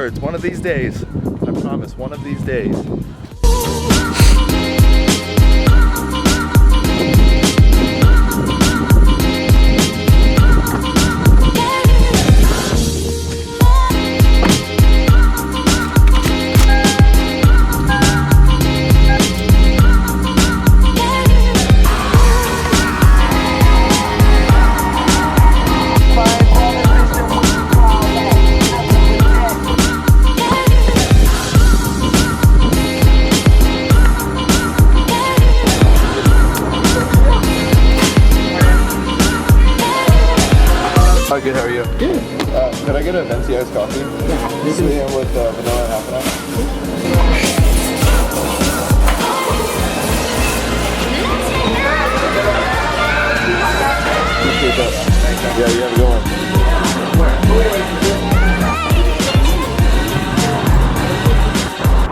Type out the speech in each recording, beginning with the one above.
words. One of these days. I promise, one of these days. Hi, good, how are you? Good. Could I get a venti iced coffee? Yeah. Sweet and with vanilla and half an hour? Appreciate that. Yeah, you have a good one.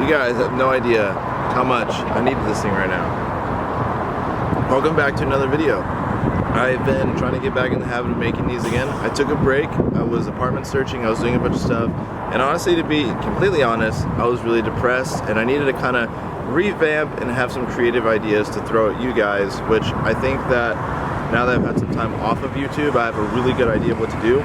You guys have no idea how much I need this thing right now. Welcome back to another video. I've been trying to get back in the habit of making these again. I took a break. I was apartment searching. I was doing a bunch of stuff. And honestly, to be completely honest, I was really depressed and I needed to kind of revamp and have some creative ideas to throw at you guys, which I think that now that I've had some time off of YouTube, I have a really good idea of what to do.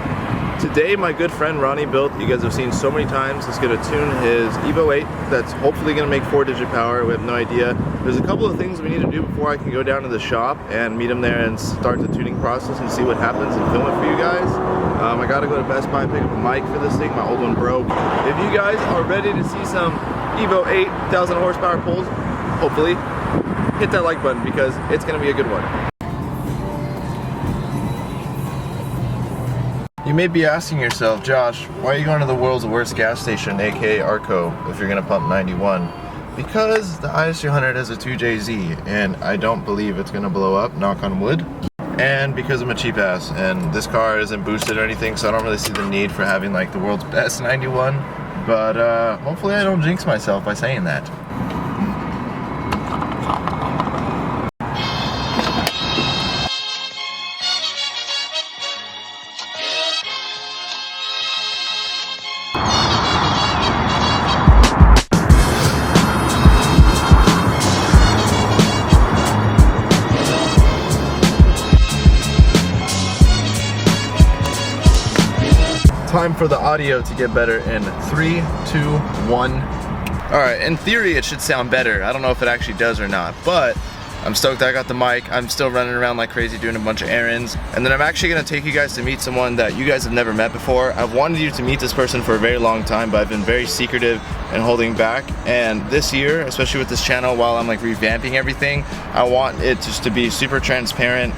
Today, my good friend Ronnie built, you guys have seen so many times, is going to tune his Evo 8 that's hopefully going to make 4-digit power. We have no idea. There's a couple of things we need to do before I can go down to the shop and meet him there and start the tuning process and see what happens and film it for you guys. I got to go to Best Buy and pick up a mic for this thing. My old one broke. If you guys are ready to see some Evo 8 1,000 horsepower pulls, hopefully, hit that like button because it's going to be a good one. You may be asking yourself, Josh, why are you going to the world's worst gas station, aka Arco, if you're going to pump 91? Because the IS300 has a 2JZ, and I don't believe it's going to blow up, knock on wood. And because I'm a cheap ass, and this car isn't boosted or anything, so I don't really see the need for having like the world's best 91. But hopefully I don't jinx myself by saying that. Time for the audio to get better in 3, 2, 1. Alright, in theory it should sound better. I don't know if it actually does or not, but I'm stoked I got the mic. I'm still running around like crazy doing a bunch of errands. And then I'm actually going to take you guys to meet someone that you guys have never met before. I've wanted you to meet this person for a very long time, but I've been very secretive and holding back. And this year, especially with this channel, while I'm like revamping everything, I want it just to be super transparent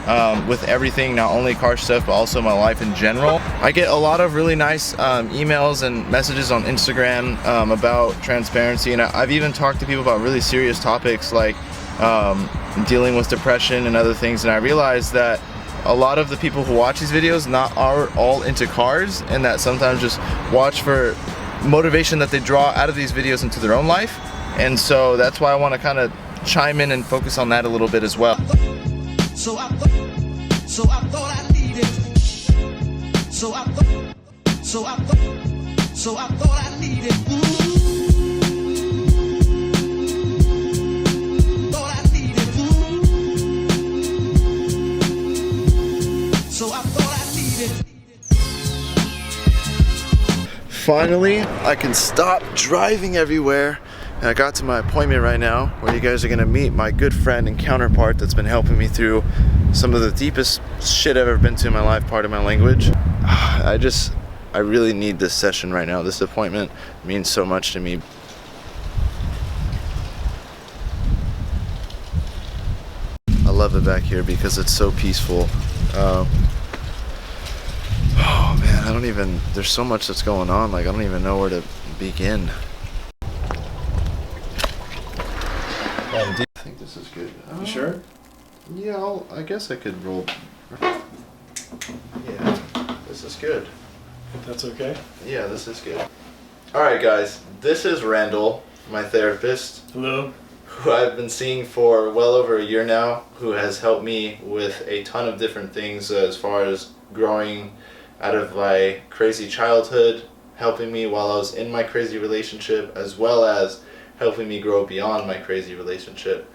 with everything, not only car stuff, but also my life in general. I get a lot of really nice emails and messages on Instagram about transparency, and I've even talked to people about really serious topics like dealing with depression and other things, and I realized that a lot of the people who watch these videos are all into cars, and that sometimes just watch for motivation that they draw out of these videos into their own life. And so that's why I want to kind of chime in and focus on that a little bit as well. So I thought I needed. So I thought I needed. Finally, I can stop driving everywhere, and I got to my appointment right now where you guys are gonna meet my good friend and counterpart that's been helping me through some of the deepest shit I've ever been to in my life, part of my language. I really need this session right now. This appointment means so much to me. I love it back here because it's so peaceful. Oh man, there's so much that's going on, like I don't even know where to begin. I think this is good. You sure? Yeah, I guess I could roll. Yeah, this is good. If that's okay. Yeah, this is good. Alright guys, this is Randall, my therapist. Hello. Who I've been seeing for well over a year now, who has helped me with a ton of different things as far as growing out of my crazy childhood, helping me while I was in my crazy relationship, as well as helping me grow beyond my crazy relationship.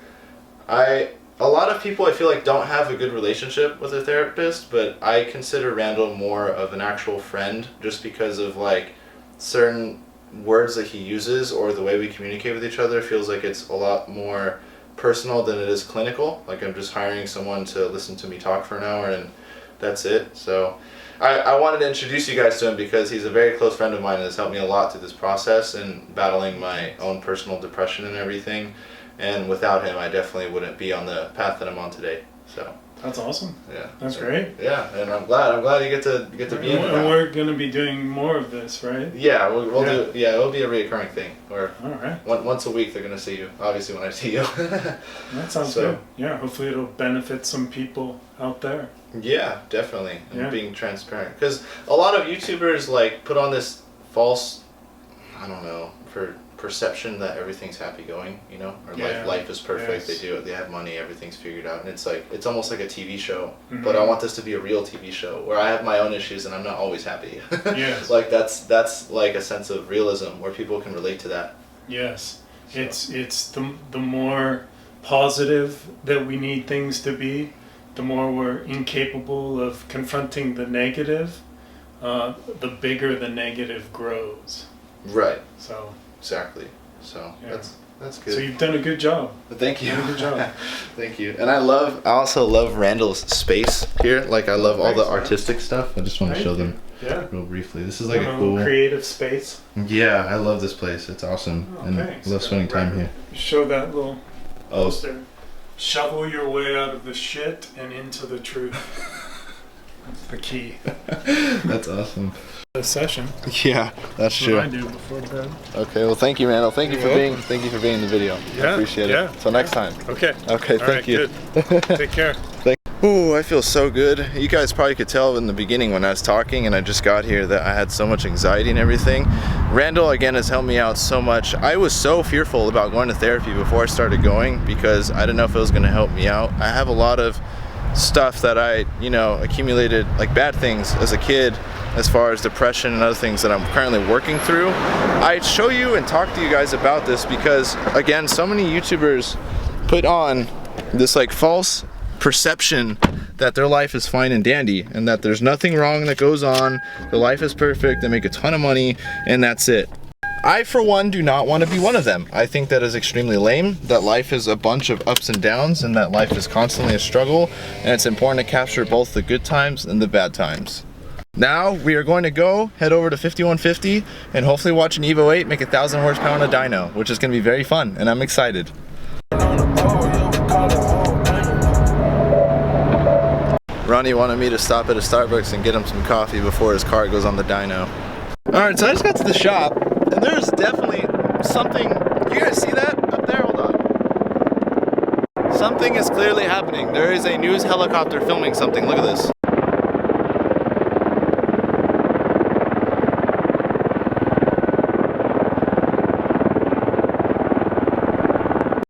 A lot of people I feel like don't have a good relationship with a therapist, but I consider Randall more of an actual friend just because of like certain words that he uses or the way we communicate with each other feels like it's a lot more personal than it is clinical. Like I'm just hiring someone to listen to me talk for an hour and that's it. So I wanted to introduce you guys to him because he's a very close friend of mine and has helped me a lot through this process and battling my own personal depression and everything. And without him, I definitely wouldn't be on the path that I'm on today. So that's awesome. Yeah, that's great. Yeah, and I'm glad you get to be in it. And we're gonna be doing more of this, right? Yeah, we'll do. Yeah, it'll be a reoccurring thing. Or all right, once a week they're gonna see you. Obviously, when I see you. That sounds good. Yeah, hopefully it'll benefit some people out there. Yeah, definitely. And being transparent, because a lot of YouTubers like put on this false, I don't know, for perception that everything's happy going, you know, or life is perfect. Yes. They have money, everything's figured out, and it's almost like a TV show. Mm-hmm. But I want this to be a real TV show where I have my own issues and I'm not always happy. Yes. Like that's like a sense of realism where people can relate to that. Yes. So. It's the more positive that we need things to be, the more we're incapable of confronting the negative, the bigger the negative grows. Right. So. Exactly. So that's good. So you've done a good job. Thank you. You've done a good job. Thank you. And I also love Randall's space here. Like I love all the artistic stuff. I just want to show them real briefly. This is like a cool creative space. Yeah, I love this place. It's awesome. And I love spending time here. Show that little poster. Shovel your way out of the shit and into the truth. That's the key. That's awesome. A session. Yeah, that's true. What I do before bed. Okay, well, thank you, Randall. Thank you for being in the video. Yeah, I appreciate it. Until next time. Okay. Okay, thank you. Good. Take care. Ooh, I feel so good. You guys probably could tell in the beginning when I was talking and I just got here that I had so much anxiety and everything. Randall, again, has helped me out so much. I was so fearful about going to therapy before I started going because I didn't know if it was going to help me out. I have a lot of stuff that I, accumulated, like bad things as a kid, as far as depression and other things that I'm currently working through. I show you and talk to you guys about this because, again, so many YouTubers put on this like false perception that their life is fine and dandy and that there's nothing wrong that goes on, their life is perfect, they make a ton of money, and that's it. I, for one, do not want to be one of them. I think that is extremely lame, that life is a bunch of ups and downs and that life is constantly a struggle, and it's important to capture both the good times and the bad times. Now we are going to head over to 5150 and hopefully watch an Evo 8 make 1,000 horsepower on a dyno, which is going to be very fun, and I'm excited. Ronnie wanted me to stop at a Starbucks and get him some coffee before his car goes on the dyno. Alright, so I just got to the shop, and there's definitely something. You guys see that up there? Hold on. Something is clearly happening. There is a news helicopter filming something. Look at this.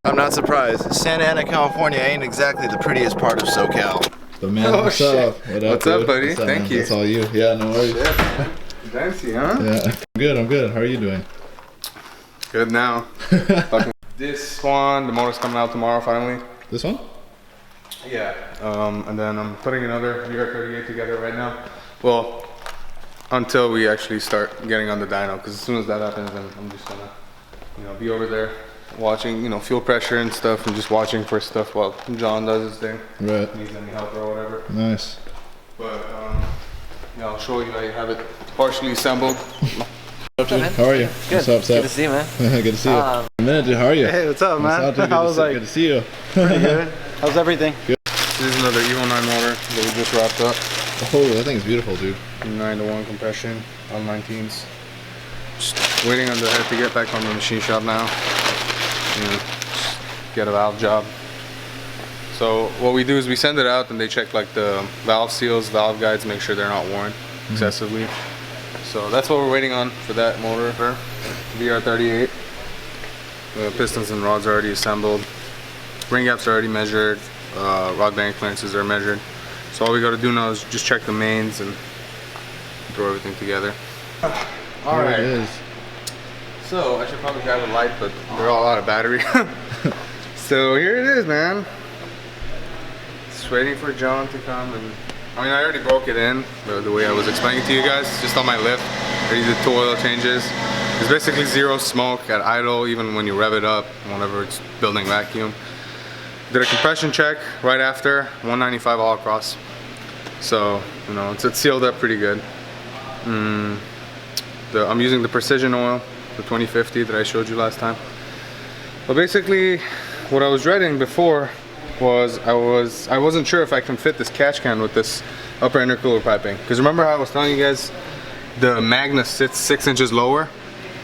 I'm not surprised. Santa Ana, California ain't exactly the prettiest part of SoCal. But man, what's up? What's up, buddy? Thank you. That's all you. Yeah, no worries. Fancy, huh? Yeah. I'm good. How are you doing? Good now. This one, the motor's coming out tomorrow finally. This one? Yeah. And then I'm putting another VR38 together right now. Well, until we actually start getting on the dyno, because as soon as that happens, then I'm just gonna, be over there watching, fuel pressure and stuff, and just watching for stuff while John does his thing. Right. Needs any help or whatever. Nice. But I'll show you. I have it partially assembled. What's up, dude? How are you? Good. What's up, Good to see you, man. Good to see you. A minute, dude. How are you? Hey, what's up, man? What's up, dude? Good to see you. Pretty good. How's everything? Good. This is another Evo 9 motor that we just wrapped up. Oh, that thing's beautiful, dude. 9-to-1 compression on 19s. Just waiting on the head to get back on the machine shop now. Just get a valve job. So what we do is we send it out and they check like the valve seals, valve guides, make sure they're not worn excessively. So that's what we're waiting on for that motor. VR38. The pistons and rods are already assembled. Ring gaps are already measured. Rod band clearances are measured. So all we got to do now is just check the mains and throw everything together. All right. It is. So I should probably grab a light, but they're all out of battery. So here it is, man. Just waiting for John to come, and I mean I already broke it in the way I was explaining to you guys, just on my lift. I did 2 oil changes. It's basically 0 smoke at idle, even when you rev it up, whenever it's building vacuum. Did a compression check right after, 195 all across. So, you know, it's sealed up pretty good. I'm using the Precision oil, the 2050 that I showed you last time. But basically, what I was dreading before was I wasn't sure if I can fit this catch can with this upper intercooler piping. Because remember how I was telling you guys, the Magna sits 6 inches lower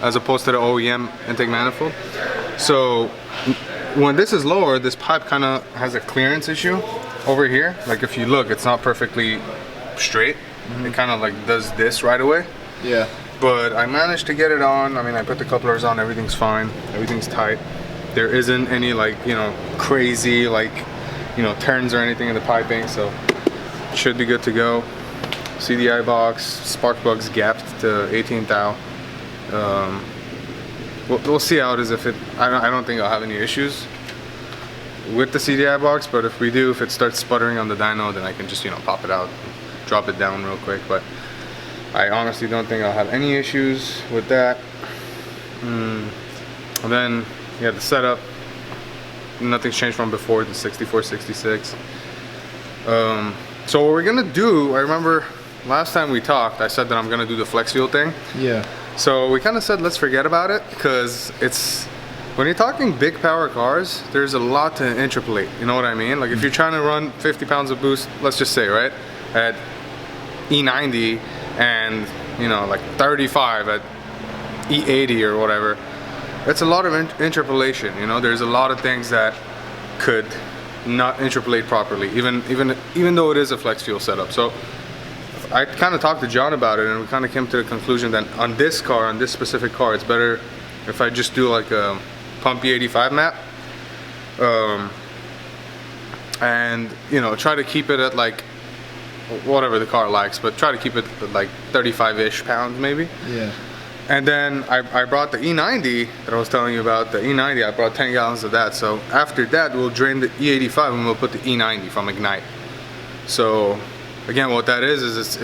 as opposed to the OEM intake manifold. So when this is lower, this pipe kind of has a clearance issue over here. Like if you look, it's not perfectly straight. It kind of like does this right away. Yeah. But I managed to get it on. I mean, I put the couplers on, everything's fine, everything's tight. There isn't any like, you know, crazy like, you know, turns or anything in the piping, so it should be good to go. CDI box, spark plugs gapped to 18 thou. We'll see how it is. If it, I don't think I'll have any issues with the CDI box, but if we do, if it starts sputtering on the dyno, then I can just, you know, pop it out, drop it down real quick. But I honestly don't think I'll have any issues with that. And then, yeah, the setup, nothing's changed from before, the 64, 66. So what we're gonna do, I remember last time we talked, I said that I'm gonna do the flex fuel thing. Yeah. So we kind of said let's forget about it, because it's, when you're talking big power cars, there's a lot to interpolate, you know what I mean? Like if you're trying to run 50 pounds of boost, let's just say, right, at E90, and you know, like 35 at E80 or whatever, it's a lot of interpolation, you know. There's a lot of things that could not interpolate properly, even though it is a flex fuel setup. So I kind of talked to John about it, and we kind of came to the conclusion that on this car, on this specific car, it's better if I just do like a pump E85 map, and you know, try to keep it at like whatever the car likes, but try to keep it at like 35-ish pounds maybe. Yeah. And then I brought the E90 that I was telling you about, the E90, I brought 10 gallons of that. So after that, we'll drain the E85 and we'll put the E90 from Ignite. So again, what that is it's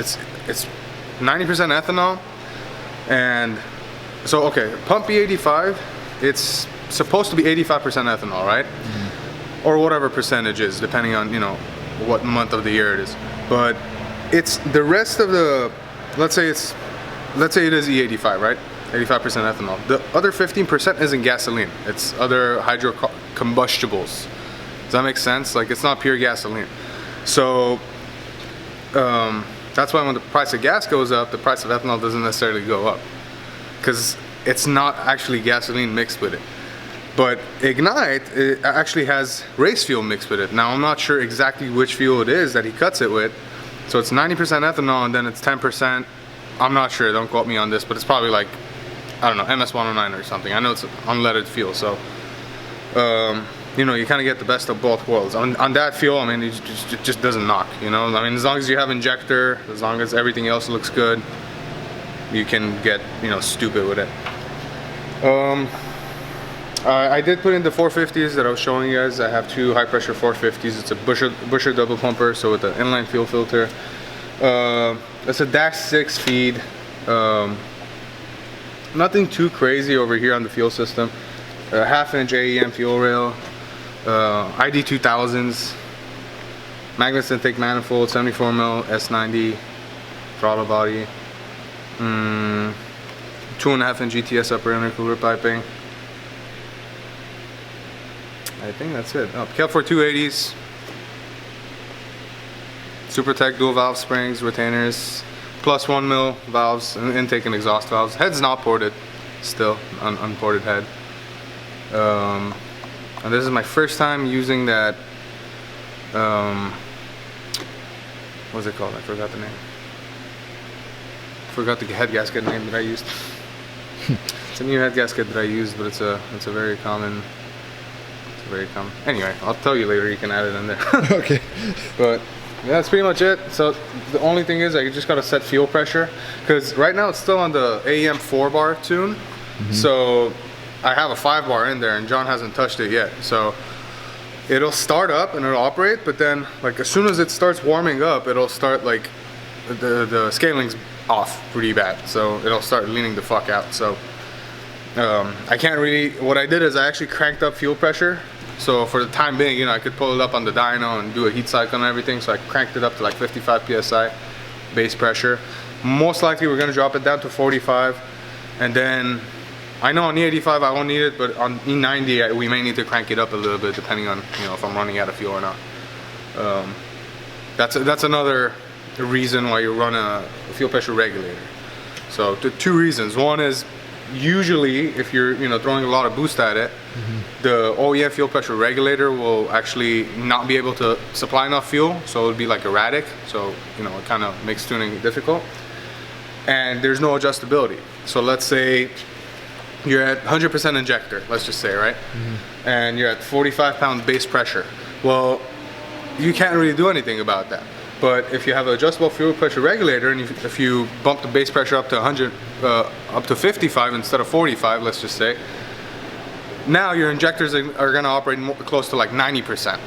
90% ethanol. And so, okay, pump E85, it's supposed to be 85% ethanol, right? Mm-hmm. Or whatever percentage is, depending on, you know, what month of the year it is. But it's the rest of the, let's say it is E85, right? 85% ethanol. The other 15% isn't gasoline. It's other hydro combustibles. Does that make sense? Like, it's not pure gasoline. So that's why when the price of gas goes up, the price of ethanol doesn't necessarily go up, because it's not actually gasoline mixed with it. But Ignite, it actually has race fuel mixed with it. Now I'm not sure exactly which fuel it is that he cuts it with. So it's 90% ethanol and then it's 10%. I'm not sure, don't quote me on this, but it's probably like, I don't know, MS-109 or something. I know it's unleaded fuel, so you know, you kind of get the best of both worlds. On that fuel, I mean, it just doesn't knock, you know? I mean, as long as you have injector, as long as everything else looks good, you can get, you know, stupid with it. I did put in the 450s that I was showing you guys. I have 2 high pressure 450s. It's a Busher double pumper, so with an inline fuel filter. It's a Dash 6 feed. Nothing too crazy over here on the fuel system. A 1/2-inch AEM fuel rail. ID 2000s. Magnus intake manifold, 74mm S90 throttle body. 2.5-inch GTS upper intercooler piping. I think that's it. Oh, Kelfor 280s. Supertech dual valve springs, retainers, plus 1mm valves, and intake and exhaust valves. Head's not ported, still, unported head. And this is my first time using that, what's it called? I forgot the name. Forgot the head gasket name that I used. It's a new head gasket that I used, but it's a very common. Anyway, I'll tell you later. You can add it in there. Okay. But Yeah, that's pretty much it. So the only thing is I just gotta set fuel pressure, because right now it's still on the AEM 4-bar tune. So I have a 5-bar in there and John hasn't touched it yet. So it'll start up and it'll operate, but then like as soon as it starts warming up, it'll start like the scaling's off pretty bad. So it'll start leaning the fuck out. So I can't really, what I did is I actually cranked up fuel pressure. So for the time being, you know, I could pull it up on the dyno and do a heat cycle and everything. So I cranked it up to like 55 PSI base pressure. Most likely we're gonna drop it down to 45. And then, I know on E85 I won't need it, but on E90 we may need to crank it up a little bit depending on, you know, if I'm running out of fuel or not. That's another reason why you run a fuel pressure regulator. So the two reasons. One is, usually if you're, you know, throwing a lot of boost at it, the OEM fuel pressure regulator will actually not be able to supply enough fuel, so it'll be like erratic. So, you know, it kind of makes tuning difficult. And there's no adjustability. So let's say you're at 100% injector, let's just say, right? And you're at 45 pound base pressure. Well, you can't really do anything about that. But if you have an adjustable fuel pressure regulator, and if you bump the base pressure up to 100, up to 55 instead of 45, let's just say, now your injectors are going to operate close to like 90%.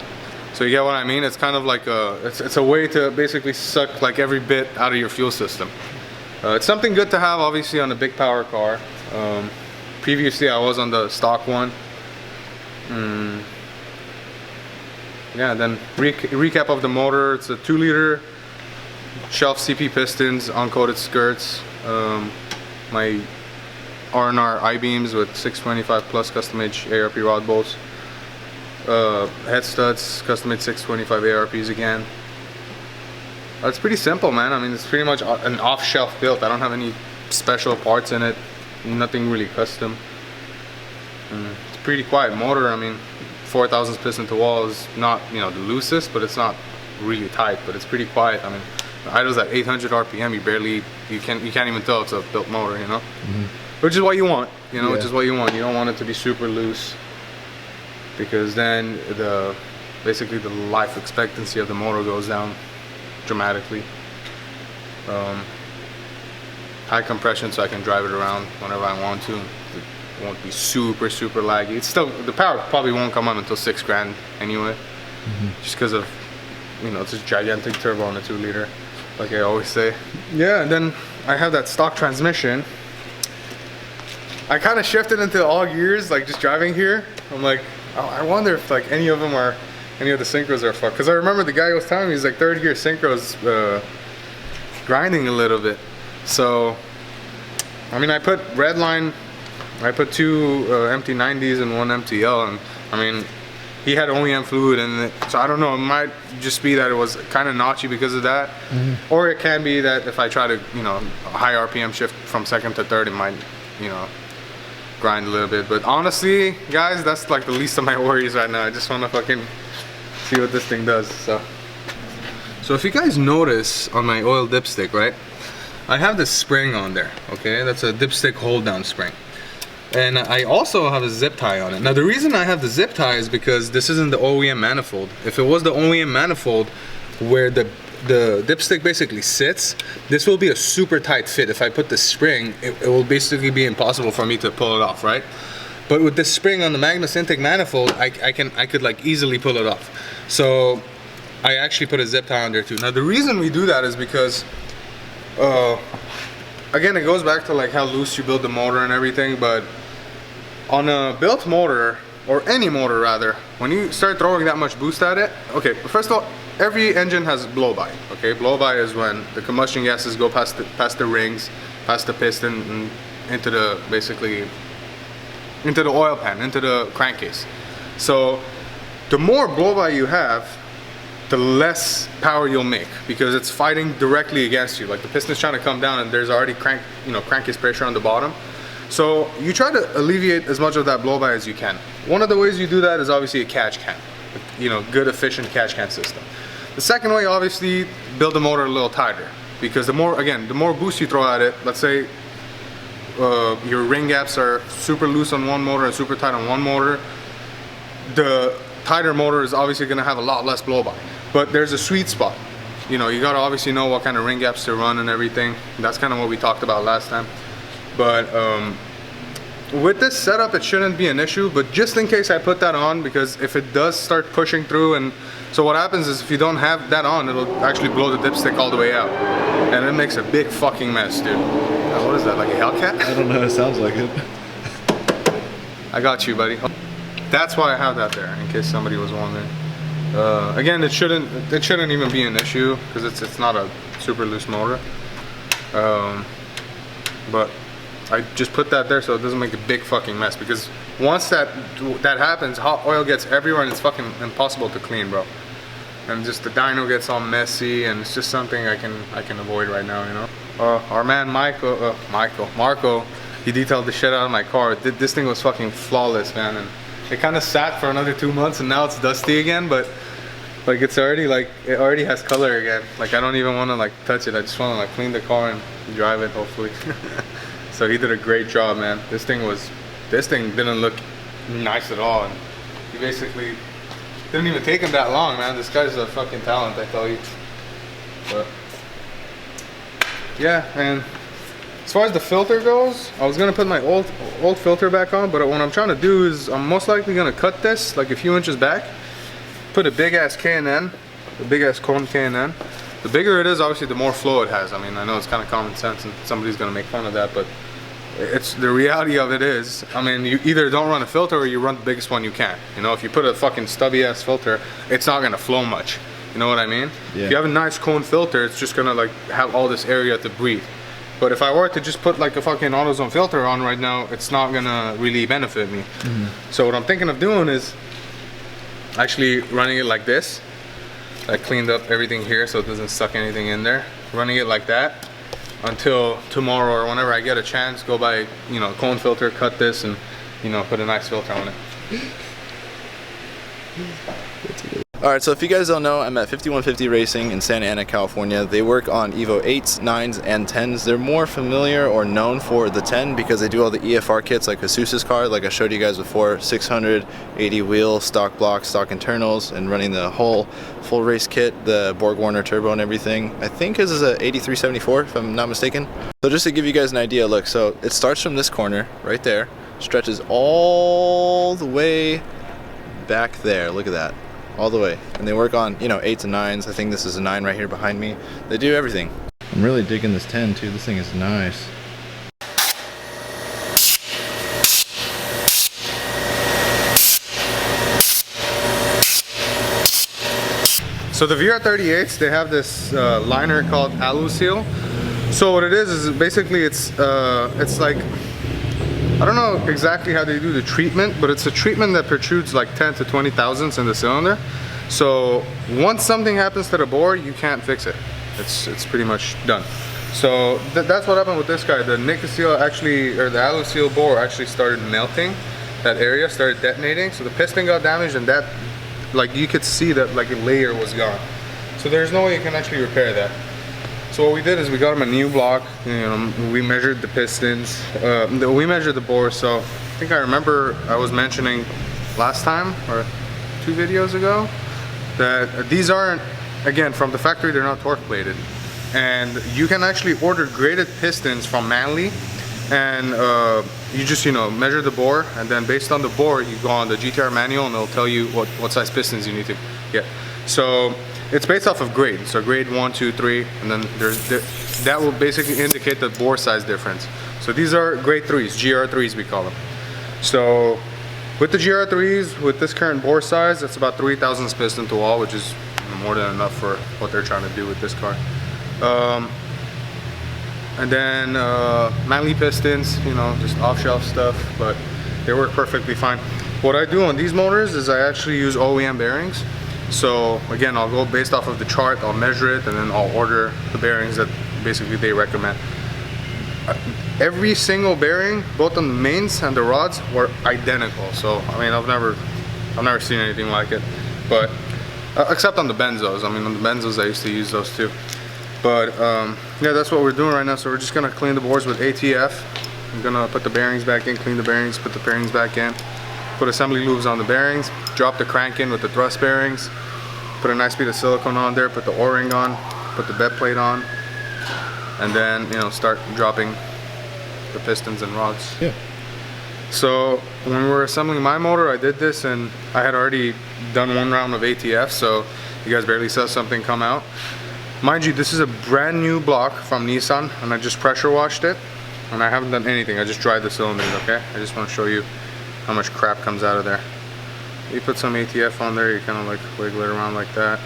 So you get what I mean? It's kind of like it's a way to basically suck like every bit out of your fuel system. It's something good to have, obviously, on a big power car. Previously, I was on the stock one. Yeah, then recap of the motor. It's a 2-liter shelf CP pistons, uncoated skirts. My R&R I-beams with 625 plus custom-made ARP rod bolts. Head studs, custom-made 625 ARPs again. It's pretty simple, man. I mean, it's pretty much an off-shelf build. I don't have any special parts in it. Nothing really custom. It's a pretty quiet motor. I mean, 4,000 piston to wall is not, you know, the loosest, but it's not really tight. But it's pretty quiet. I mean, the idle's at 800 RPM. You can't even tell it's a built motor, you know. Which is what you want, you know. Which is what you want. You don't want it to be super loose, because then basically the life expectancy of the motor goes down dramatically. High compression, so I can drive it around whenever I want to. It won't be super laggy. It's still, the power probably won't come on until 6 grand anyway, just because of, you know, it's a gigantic turbo on a 2-liter, like I always say. Yeah, and then I have that stock transmission. I kind of shifted into all gears, like just driving here. I'm like, oh, I wonder if like any of them are, any of the synchros are fucked. Because I remember the guy was telling me he's like 3rd gear synchros grinding a little bit. So, I mean, I put redline, I put 2 empty 90s and 1 MTL, and I mean, he had OEM fluid in it, so I don't know, it might just be that it was kind of notchy because of that, or it can be that if I try to, you know, high RPM shift from 2nd to 3rd, it might, you know, grind a little bit. But honestly, guys, that's like the least of my worries right now. I just want to fucking see what this thing does. So if you guys notice on my oil dipstick, right, I have this spring on there, okay? That's a dipstick hold down spring. And I also have a zip tie on it. Now the reason I have the zip tie is because this isn't the OEM manifold. If it was the OEM manifold where the dipstick basically sits, this will be a super tight fit. If I put the spring, it will basically be impossible for me to pull it off, right? But with this spring on the Magnus intake manifold, I could like easily pull it off. So I actually put a zip tie on there too. Now the reason we do that is because again, it goes back to like how loose you build the motor and everything, but on a built motor, or any motor rather, when you start throwing that much boost at it, okay, first of all, every engine has blow-by, okay? Blow-by is when the combustion gases go past the rings, past the piston, and into the, basically, into the oil pan, into the crankcase. So the more blow-by you have, the less power you'll make, because it's fighting directly against you. Like the piston's trying to come down and there's already crankcase pressure on the bottom. So you try to alleviate as much of that blow-by as you can. One of the ways you do that is obviously a catch can, you know, good efficient catch can system. The second way, obviously, build the motor a little tighter, because the more boost you throw at it, let's say your ring gaps are super loose on one motor and super tight on one motor, the tighter motor is obviously going to have a lot less blow-by. But there's a sweet spot. you know, you gotta obviously know what kind of ring gaps to run and everything. That's kind of what we talked about last time. But with this setup, it shouldn't be an issue, but just in case I put that on, because if it does start pushing through, and so what happens is if you don't have that on, it'll actually blow the dipstick all the way out. And it makes a big fucking mess, dude. What is that, like a Hellcat? I don't know, it sounds like it. I got you, buddy. That's why I have that there, in case somebody was wondering. Again, it shouldn't even be an issue, because it's not a super loose motor. But I just put that there so it doesn't make a big fucking mess, because once that happens, hot oil gets everywhere and it's fucking impossible to clean, bro. And just the dyno gets all messy, and it's just something I can avoid right now, you know. Our man Marco, he detailed the shit out of my car. This thing was fucking flawless, man, and it kind of sat for another 2 months, and now it's dusty again, but like it's already like it already has color again. Like I don't even want to like touch it. I just want to like clean the car and drive it, hopefully. So he did a great job, man. This thing didn't look nice at all, and he basically didn't even take him that long, man. This guy's a fucking talent, I tell you. But yeah, and as far as the filter goes, I was gonna put my old filter back on, but what I'm trying to do is I'm most likely gonna cut this like a few inches back, put a big ass K&N, a big ass cone K&N. The bigger it is, obviously the more flow it has. I mean, I know it's kind of common sense and somebody's gonna make fun of that, but it's the reality of it is, I mean, you either don't run a filter or you run the biggest one you can. You know, if you put a fucking stubby ass filter, it's not gonna flow much. You know what I mean? Yeah. If you have a nice cone filter, it's just gonna like have all this area to breathe. But if I were to just put like a fucking AutoZone filter on right now, it's not gonna really benefit me. So what I'm thinking of doing is actually running it like this. I cleaned up everything here so it doesn't suck anything in there. Running it like that until tomorrow or whenever I get a chance, go buy, you know, cone filter, cut this, and, you know, put a nice filter on it. Alright, so if you guys don't know, I'm at 5150 Racing in Santa Ana, California. They work on Evo 8s, 9s, and 10s. They're more familiar or known for the 10 because they do all the EFR kits like Jesus's car, like I showed you guys before, 680 wheel, stock blocks, stock internals, and running the whole full race kit, the Borg Warner turbo and everything. I think his is a 8374 if I'm not mistaken. So just to give you guys an idea, look, so it starts from this corner right there, stretches all the way back there, look at that. All the way, and they work on, you know, 8s and 9s. I think this is a 9 right here behind me. They do everything. I'm really digging this 10 too. This thing is nice. So the VR38s, they have this liner called Alu Seal. So what it is basically it's like, I don't know exactly how they do the treatment, but it's a treatment that protrudes like 10 to 20 thousandths in the cylinder. So once something happens to the bore, you can't fix it. It's pretty much done. So that's what happened with this guy. The Nicosil actually, or the Alu Seal bore actually started melting. That area started detonating. So the piston got damaged, and that, like you could see that like a layer was gone. So there's no way you can actually repair that. So what we did is we got him a new block. You know, we measured the pistons, we measured the bore. So I think I remember I was mentioning last time or 2 videos ago that these aren't, again, from the factory, they're not torque plated, and you can actually order graded pistons from Manly, and you just, you know, measure the bore, and then based on the bore you go on the GTR manual and it'll tell you what size pistons you need to get. So it's based off of grade, so grade 1, 2, 3, and then that will basically indicate the bore size difference. So these are grade 3s, GR3s we call them. So with the GR3s, with this current bore size, that's about 3 thousandths piston to wall, which is more than enough for what they're trying to do with this car. And then Manly pistons, you know, just off-shelf stuff, but they work perfectly fine. What I do on these motors is I actually use OEM bearings. So again, I'll go based off of the chart, I'll measure it, and then I'll order the bearings that basically they recommend. Every single bearing, both on the mains and the rods, were identical. So I mean, I've never seen anything like it. But except on the benzos. I mean, on the benzos I used to use those too. But yeah, that's what we're doing right now. So we're just gonna clean the boards with ATF. I'm gonna put the bearings back in, clean the bearings, put the bearings back in, put assembly lubes on the bearings, drop the crank in with the thrust bearings, put a nice bit of silicone on there, put the O-ring on, put the bed plate on, and then, you know, start dropping the pistons and rods. Yeah. So when we were assembling my motor, I did this, and I had already done 1 round of ATF, so you guys barely saw something come out. Mind you, this is a brand new block from Nissan, and I just pressure washed it, and I haven't done anything. I just dried the cylinders, okay? I just want to show you how much crap comes out of there. You put some ATF on there, you kind of like wiggle it around like that.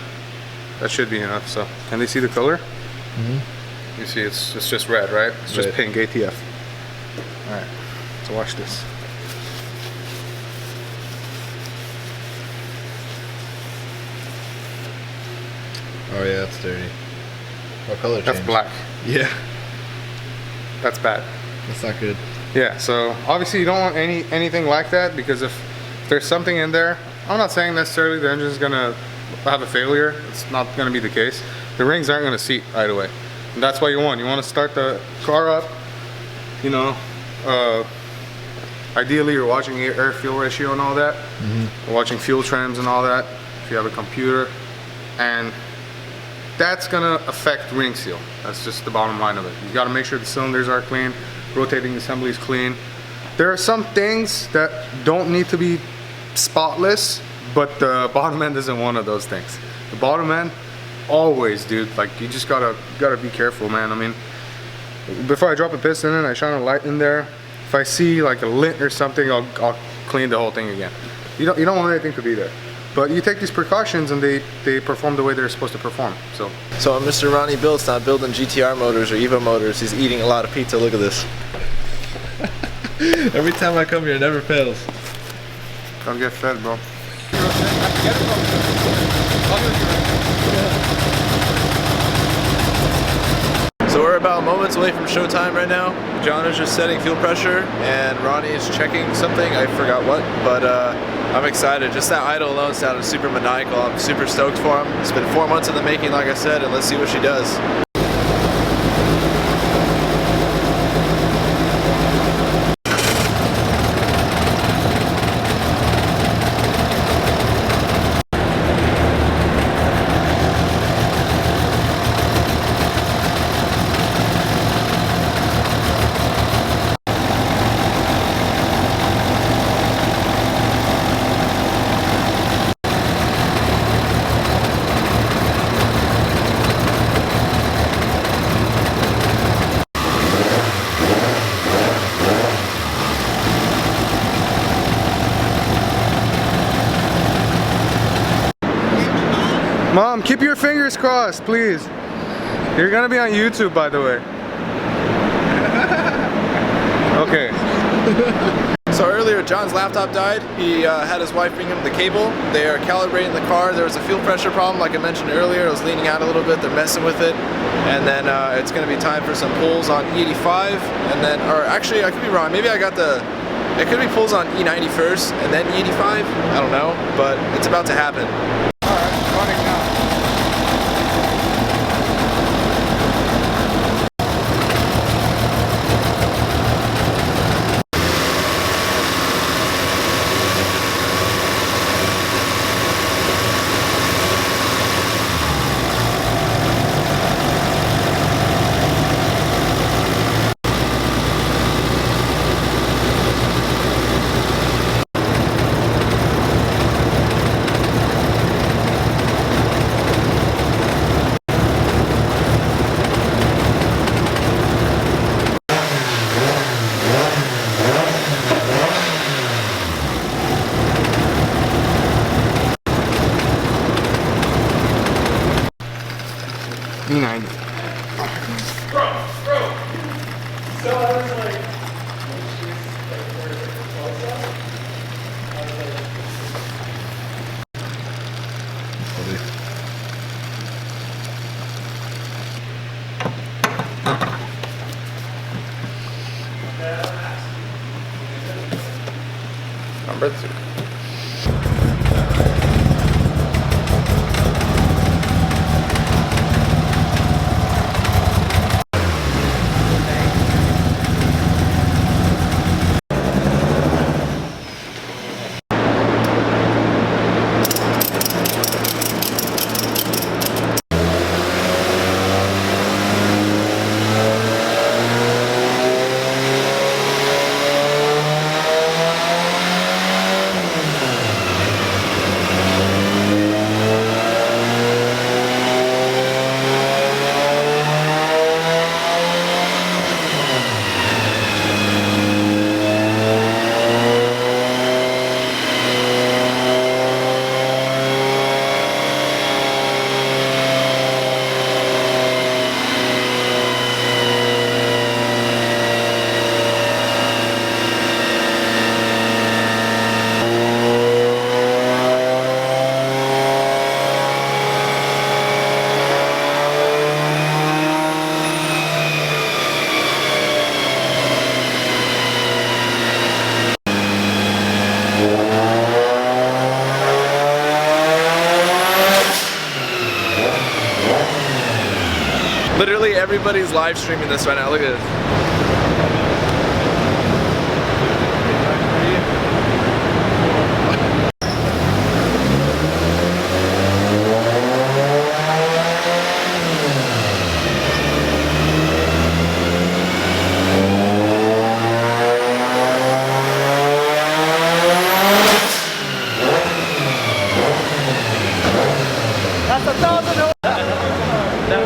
That should be enough. So, can they see the color? You see, it's just red, right? It's just pink ATF. All right, so watch this. Oh yeah, that's dirty. What color change? That's black. Yeah. That's bad. That's not good. Yeah, so obviously you don't want anything like that, because if there's something in there, I'm not saying necessarily the engine's gonna have a failure. It's not gonna be the case. The rings aren't gonna seat right away. And that's what you want. You want to start the car up, you know, ideally you're watching air fuel ratio and all that. You're watching fuel trims and all that, if you have a computer. And that's gonna affect ring seal. That's just the bottom line of it. You gotta make sure the cylinders are clean, rotating assembly is clean. There are some things that don't need to be spotless, but the bottom end isn't one of those things. The bottom end, always, dude, like you just gotta be careful, man. I mean, before I drop a piston in, I shine a light in there. If I see like a lint or something, I'll clean the whole thing again. You don't want anything to be there. But you take these precautions and they perform the way they're supposed to perform. So Mr. Ronnie Bill's not building GTR motors or Evo motors. He's eating a lot of pizza. Look at this. Every time I come here, it never fails. don't get fed, bro. So we're about moments away from showtime right now. John is just setting fuel pressure and Ronnie is checking something. I forgot what, but I'm excited. Just that idle alone sounded super maniacal. I'm super stoked for him. It's been 4 months in the making, like I said, and let's see what she does. Mom, keep your fingers crossed, please. You're gonna be on YouTube, by the way. Okay. So earlier, John's laptop died. He had his wife bring him the cable. They are calibrating the car. There was a fuel pressure problem, like I mentioned earlier. It was leaning out a little bit. They're messing with it. And then it's gonna be time for some pulls on E85. And then, or actually, I could be wrong. Maybe I got it could be pulls on E90 first and then E85. I don't know, but it's about to happen. E90. Bro. So I was like, Number 2. everybody's live streaming this right now. Look at this.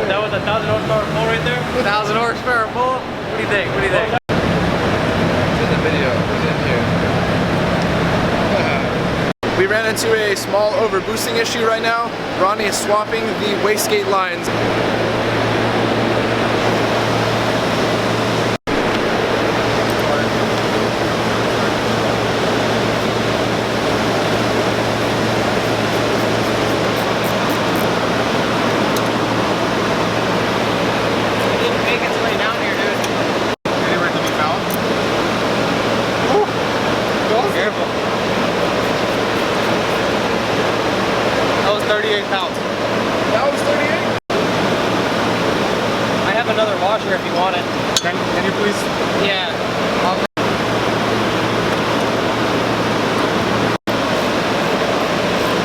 That was 1,000 horsepower pull right there? 1,000 horsepower pull? What do you think? What do you think? It's in the video. It's in here. We ran into a small overboosting issue right now. Ronnie is swapping the wastegate lines. Careful. That was 38 pounds. That was 38? I have another washer if you want it. Can you please? Yeah.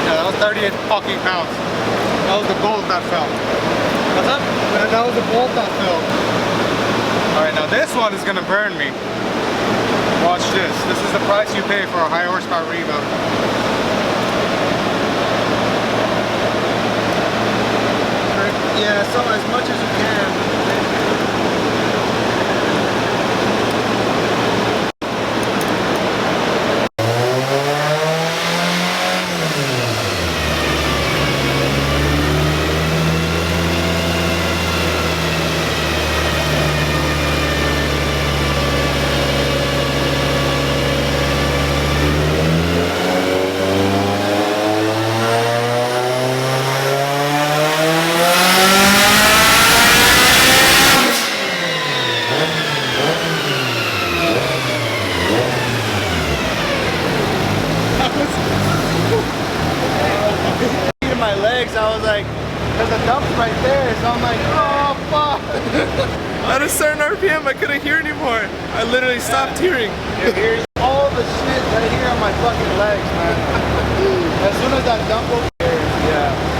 Yeah, that was 38 fucking pounds. That was the bolt that fell. What's up? That was the bolt that fell. Alright, now this one is gonna burn me. Watch this. This is the price you pay for a high horsepower Reba. Yeah, so as much as you can. My legs, I was like, there's a dump right there, so I'm like, oh fuck. At a certain RPM, I couldn't hear anymore. I literally stopped hearing. Here's all the shit right here on my fucking legs, man. As soon as that dump over there, yeah.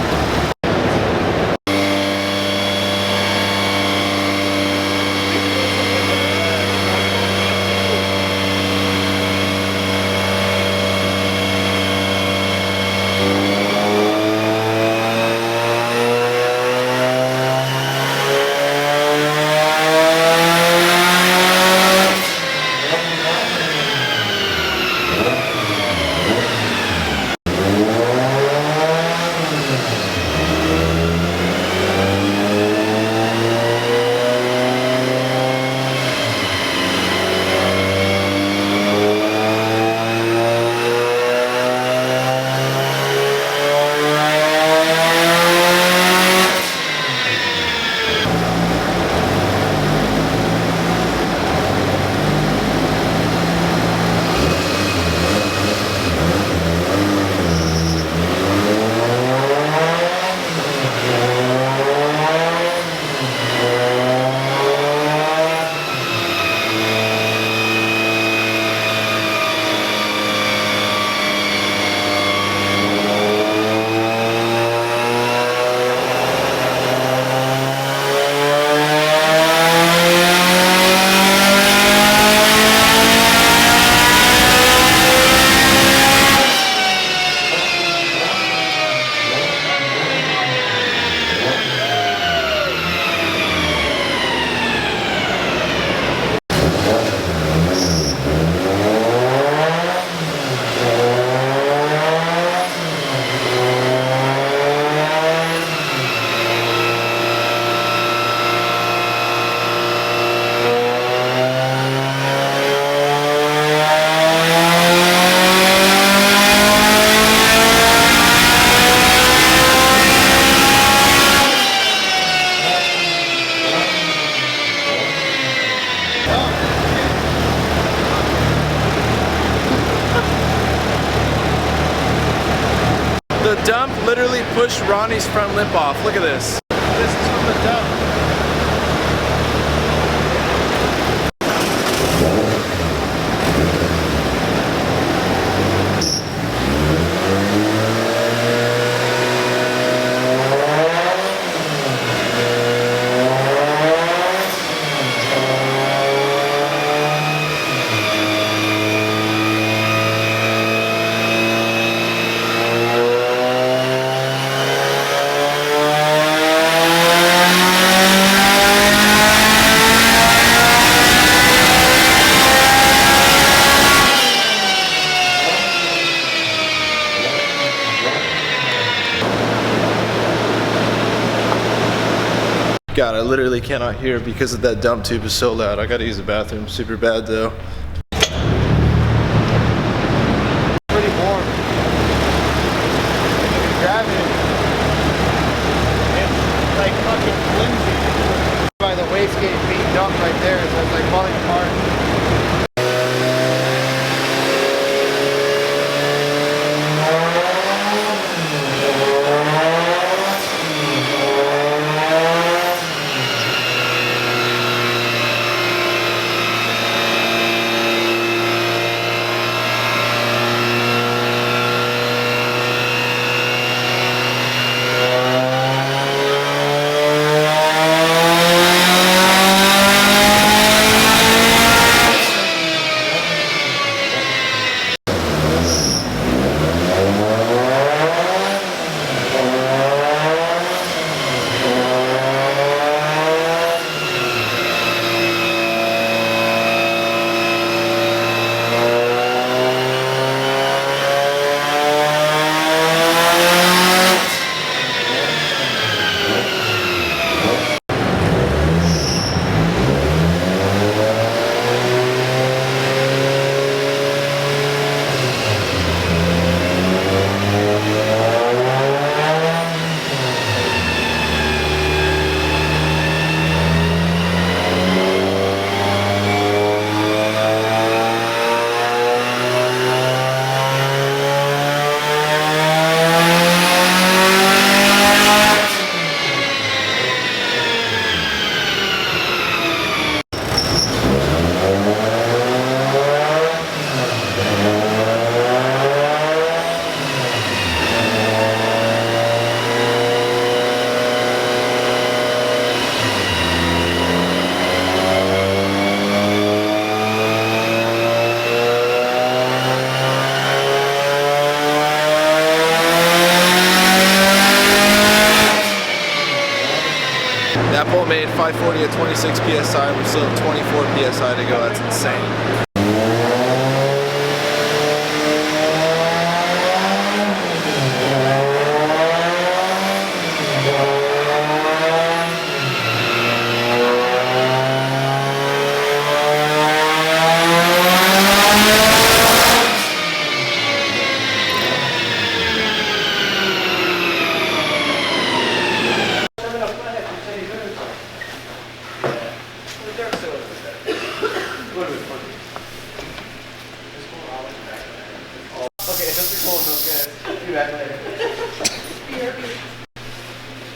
The dump literally pushed Ronnie's front lip off. Look at this. This is from the dump. God, I literally cannot hear because of that dump tube is so loud. I gotta use the bathroom super bad though. Pretty warm. You can grab it. It's like fucking flimsy. By the wastegate being dumped right there, so it's like falling apart. That bolt made 540 at 26 PSI. We still have 24 PSI to go. That's insane.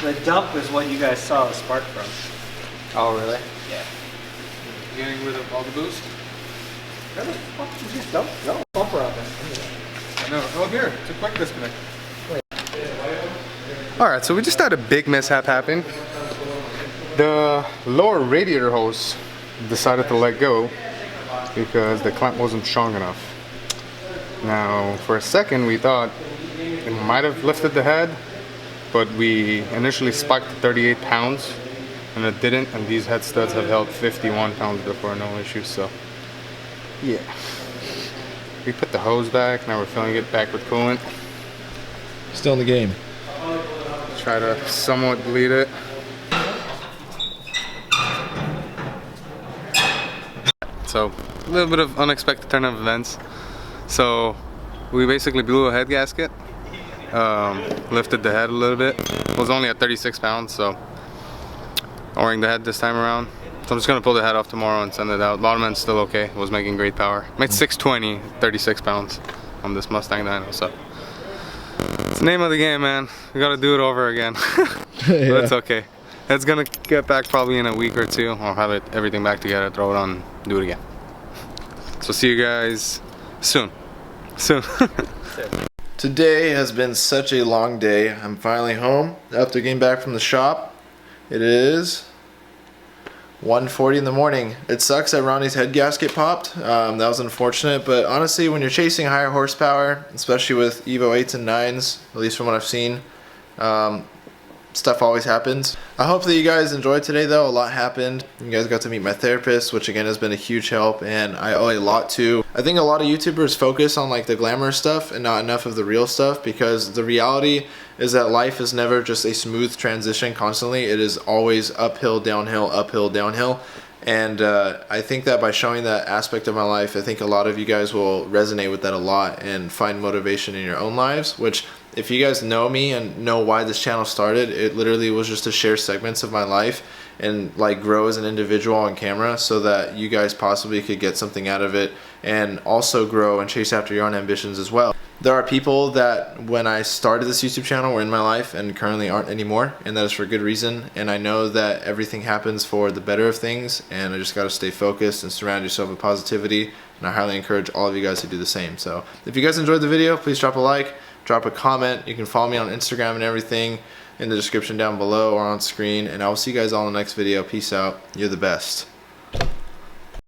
The dump is what you guys saw the spark from. Oh, really? Yeah. Getting rid of all the boost? Where the fuck did you dump? No bumper on this. I know. Oh, here. It's a quick disconnect. Alright, so we just had a big mishap happen. The lower radiator hose decided to let go because the clamp wasn't strong enough. Now, for a second, we thought it might have lifted the head, but we initially spiked to 38 pounds and it didn't, and these head studs have held 51 pounds before, no issues. So yeah, we put the hose back. Now we're filling it back with coolant. Still in the game. Try to somewhat bleed it. So a little bit of unexpected turn of events. So we basically blew a head gasket, lifted the head a little bit. It was only at 36 pounds, so O-ring the head this time around. So I'm just gonna pull the head off tomorrow and send it out. Bottom end's still okay. It was making great power. Made 620, 36 pounds on this Mustang dyno. So it's the name of the game, man. We gotta do it over again. But it's okay. It's gonna get back probably in a week or two. I'll have everything back together, throw it on, do it again. So see you guys soon. Today has been such a long day. I'm finally home after getting back from the shop. It is 1:40 in the morning. It sucks that Ronnie's head gasket popped. That was unfortunate, but honestly, when you're chasing higher horsepower, especially with Evo 8s and 9s, at least from what I've seen, stuff always happens. I hope that you guys enjoyed today though. A lot happened. You guys got to meet my therapist, which again has been a huge help, and I owe a lot to. I think a lot of YouTubers focus on like the glamour stuff and not enough of the real stuff, because the reality is that life is never just a smooth transition constantly. It is always uphill, downhill, uphill, downhill. And I think that by showing that aspect of my life, I think a lot of you guys will resonate with that a lot and find motivation in your own lives, which if you guys know me and know why this channel started, it literally was just to share segments of my life and like grow as an individual on camera so that you guys possibly could get something out of it and also grow and chase after your own ambitions as well. There are people that when I started this YouTube channel were in my life and currently aren't anymore, and that is for good reason. And I know that everything happens for the better of things, and I just got to stay focused and surround yourself with positivity, and I highly encourage all of you guys to do the same. So if you guys enjoyed the video, please drop a like, drop a comment. You can follow me on Instagram and everything in the description down below or on screen, and I will see you guys all in the next video. Peace out. You're the best.